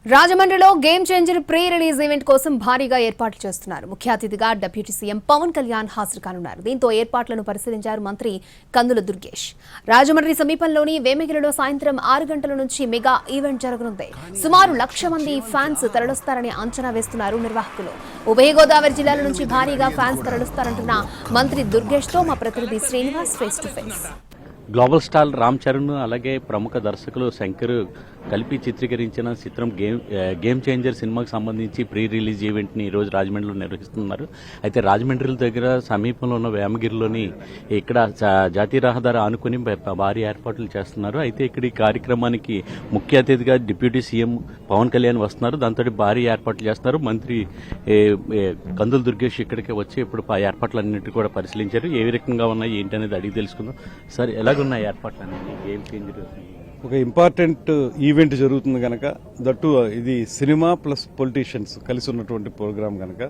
రాజమండ్రిలో game changer pre release event కోసం భారీగా ఏర్పాట్లు చేస్తున్నారు. ముఖ్య అతిథిగా డిప్యూటీ సీఎం పవన్ కళ్యాణ్ హాజరు కానున్నారు. దీంతో ఏర్పాట్లను పరిశీలించారు మంత్రి కందుల దుర్గేష్. రాజమండ్రి సమీపంలోని వేమిగిరిలో సాయంత్రం 6 గంటల నుంచి మెగా ఈవెంట్ జరగనుంది. సుమారు 1,00,000 మంది ఫ్యాన్స్ తరలిస్తారని అంచనా వేస్తున్నారు నిర్వాహకులు. ఉభయ గోదావరి జిల్లాల నుంచి భారీగా ఫ్యాన్స్ తరలిస్తారంటున్న మంత్రి దుర్గేష్ తో మా ప్రతినిధి Srinivas face to face. Global star Ram Charan అలాగే ప్రముఖ దర్శకులు శంకర్ కలిపి చిత్రీకరించిన చిత్రం గేమ్ చేంజర్ సినిమాకి సంబంధించి ప్రీ రిలీజ్ ఈవెంట్ని ఈరోజు రాజమండ్రిలో నిర్వహిస్తున్నారు. అయితే రాజమండ్రి దగ్గర సమీపంలో ఉన్న వేమగిరిలోని ఇక్కడ జాతీయ రహదారి ఆనుకుని భారీ ఏర్పాట్లు చేస్తున్నారు. అయితే ఇక్కడ ఈ కార్యక్రమానికి ముఖ్య అతిథిగా డిప్యూటీ సీఎం పవన్ కళ్యాణ్ వస్తున్నారు. దాంతో భారీ ఏర్పాట్లు చేస్తున్నారు. మంత్రి కందుల దుర్గేష్ ఇక్కడికి వచ్చి ఇప్పుడు ఏర్పాట్లన్నింటినీ కూడా పరిశీలించారు. ఏ రకంగా ఉన్నాయి ఏంటి అనేది అడిగి తెలుసుకుందాం. సార్, ఎలాగున్నాయి ఏర్పాట్లు అనేది గేమ్ చేంజర్? ఒక ఇంపార్టెంట్ ఈవెంట్ జరుగుతుంది కనుక దట్టు ఇది సినిమా ప్లస్ పొలిటీషియన్స్ కలిసి ఉన్నటువంటి ప్రోగ్రామ్ కనుక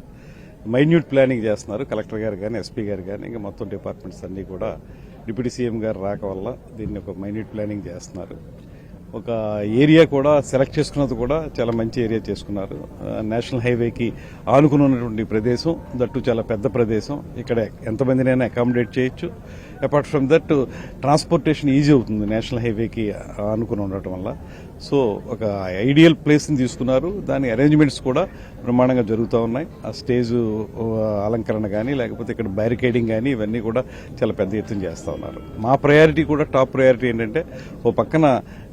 మైన్యూట్ ప్లానింగ్ చేస్తున్నారు. కలెక్టర్ గారు కానీ ఎస్పీ గారు కానీ ఇంకా మొత్తం డిపార్ట్మెంట్స్ అన్నీ కూడా డిప్యూటీ సీఎం గారు రాక వల్ల దీన్ని ఒక మైన్యూట్ ప్లానింగ్ చేస్తున్నారు. ఒక ఏరియా కూడా సెలెక్ట్ చేసుకున్నది కూడా చాలా మంచి ఏరియా చేసుకున్నారు. నేషనల్ హైవేకి ఆనుకుని ఉన్నటువంటి ప్రదేశం, దట్టు చాలా పెద్ద ప్రదేశం. ఇక్కడ ఎంతమందినైనా అకామిడేట్ చేయొచ్చు. Apart from that transportation easy అవుతుంది నేషనల్ హైవేకి ఆనుకుని ఉండటం వల్ల. సో ఒక ఐడియల్ ప్లేస్ని తీసుకున్నారు. దాని అరేంజ్మెంట్స్ కూడా బ్రహ్మాండంగా జరుగుతూ ఉన్నాయి. ఆ స్టేజ్ అలంకరణ కానీ లేకపోతే ఇక్కడ బ్యారికేడింగ్ కానీ ఇవన్నీ కూడా చాలా పెద్ద ఎత్తున చేస్తూ ఉన్నారు. మా ప్రయారిటీ కూడా టాప్ ప్రయారిటీ ఏంటంటే, ఓ పక్కన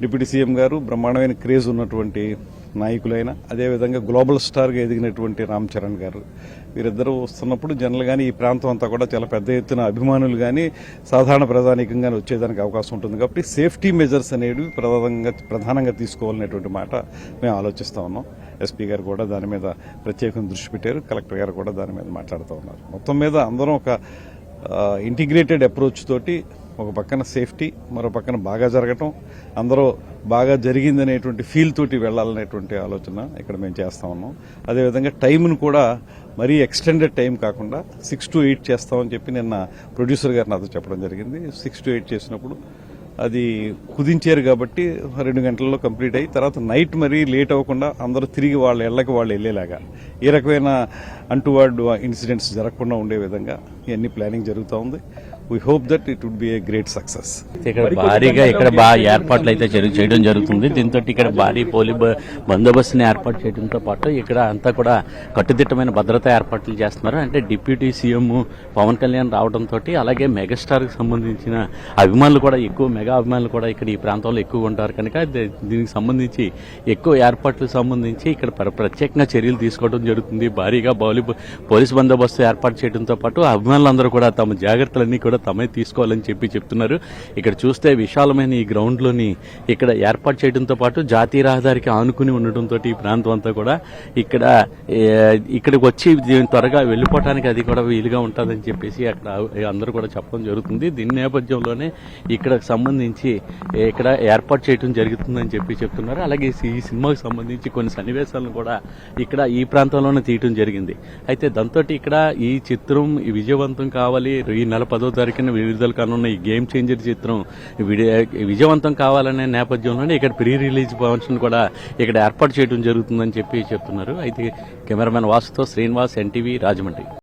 డిప్యూటీ సీఎం గారు బ్రహ్మాండమైన క్రేజ్ ఉన్నటువంటి నాయకులైన, అదేవిధంగా గ్లోబల్ స్టార్గా ఎదిగినటువంటి రామ్ చరణ్ గారు, వీరిద్దరూ వస్తున్నప్పుడు జనరల్గానే ఈ ప్రాంతం అంతా కూడా చాలా పెద్ద ఎత్తున అభిమానులు కానీ సాధారణ ప్రజానీకంగా వచ్చేదానికి అవకాశం ఉంటుంది. కాబట్టి సేఫ్టీ మెజర్స్ అనేవి ప్రధానంగా తీసుకోవాలనేటువంటి మాట మేము ఆలోచిస్తూ ఉన్నాం. ఎస్పీ గారు కూడా దాని మీద ప్రత్యేకంగా దృష్టి పెట్టారు. కలెక్టర్ గారు కూడా దాని మీద మాట్లాడుతూ ఉన్నారు. మొత్తం మీద అందరం ఒక ఇంటిగ్రేటెడ్ అప్రోచ్ తోటి, ఒక పక్కన సేఫ్టీ, మరో పక్కన బాగా జరగటం, అందరూ బాగా జరిగిందనేటువంటి ఫీల్ తోటి వెళ్లాలనేటువంటి ఆలోచన ఇక్కడ మేము చేస్తా ఉన్నాం. అదేవిధంగా టైంను కూడా మరీ ఎక్స్టెండెడ్ టైం కాకుండా 6 to 8 చేస్తామని చెప్పి నిన్న ప్రొడ్యూసర్ గారు నాతో చెప్పడం జరిగింది. 6 to 8 చేసినప్పుడు అది కుదించారు కాబట్టి 2 గంటల్లో కంప్లీట్ అయ్యి తర్వాత నైట్ మరీ లేట్ అవ్వకుండా అందరూ తిరిగి వాళ్ళ ఇళ్లకు వాళ్ళు వెళ్లేలాగా, ఏ రకమైన అంటువర్డ్ ఇన్సిడెంట్స్ జరగకుండా ఉండే విధంగా ఇవన్నీ ప్లానింగ్ జరుగుతూ ఉంది. We hope that it would be a great success. ఇక్కడ భారీగా ఇక్కడ ఏర్పాట్లు అయితే చేయడం జరుగుతుంది. దీంతో ఇక్కడ భారీ పోలీస్ బందోబస్తుని ఏర్పాటు చేయడంతో పాటు ఇక్కడ అంతా కూడా కట్టుదిట్టమైన భద్రతా ఏర్పాట్లు చేస్తున్నారు. అంటే డిప్యూటీ సీఎం పవన్ కళ్యాణ్ రావడంతో అలాగే మెగాస్టార్కి సంబంధించిన అభిమానులు కూడా మెగా అభిమానులు కూడా ఇక్కడ ఈ ప్రాంతంలో ఎక్కువగా ఉంటారు కనుక దీనికి సంబంధించి ఎక్కువ ఏర్పాట్లకు సంబంధించి ఇక్కడ ప్రత్యేకంగా చర్యలు తీసుకోవడం జరుగుతుంది. భారీగా పోలీస్ బందోబస్తు ఏర్పాటు చేయడంతో పాటు అభిమానులందరూ కూడా తమ జాగ్రత్తలన్నీ కూడా తమే తీసుకోవాలని చెప్తున్నారు. ఇక్కడ చూస్తే విశాలమైన ఈ గ్రౌండ్ లోని ఇక్కడ ఏర్పాటు చేయడంతో పాటు జాతీయ రహదారికి ఆనుకుని ఉండటంతో ఈ ప్రాంతం అంతా కూడా ఇక్కడికి వచ్చి త్వరగా వెళ్లిపోవటానికి అది కూడా వీలుగా ఉంటుందని చెప్పేసి అక్కడ అందరూ కూడా చెప్పడం జరుగుతుంది. దీని నేపథ్యంలోనే ఇక్కడ సంబంధించి ఇక్కడ ఏర్పాటు చేయడం జరుగుతుందని చెప్తున్నారు. అలాగే ఈ సినిమాకి సంబంధించి కొన్ని సన్నివేశాలను కూడా ఇక్కడ ఈ ప్రాంతంలోనే తీయటం జరిగింది. అయితే దాంతో ఇక్కడ ఈ చిత్రం విజయవంతం కావాలి, ఈ నెల 10వ తారీఖున విడుదల కానున్న ఈ గేమ్ చేంజర్ చిత్రం విజయవంతం కావాలనే నేపథ్యంలోనే ఇక్కడ ప్రీ రిలీజ్ ఫంక్షన్ కూడా ఇక్కడ ఏర్పాటు చేయడం జరుగుతుందని చెప్తున్నారు. అయితే కెమెరామెన్ వాసుతో శ్రీనివాస్, ఎన్టీవీ, రాజమండ్రి.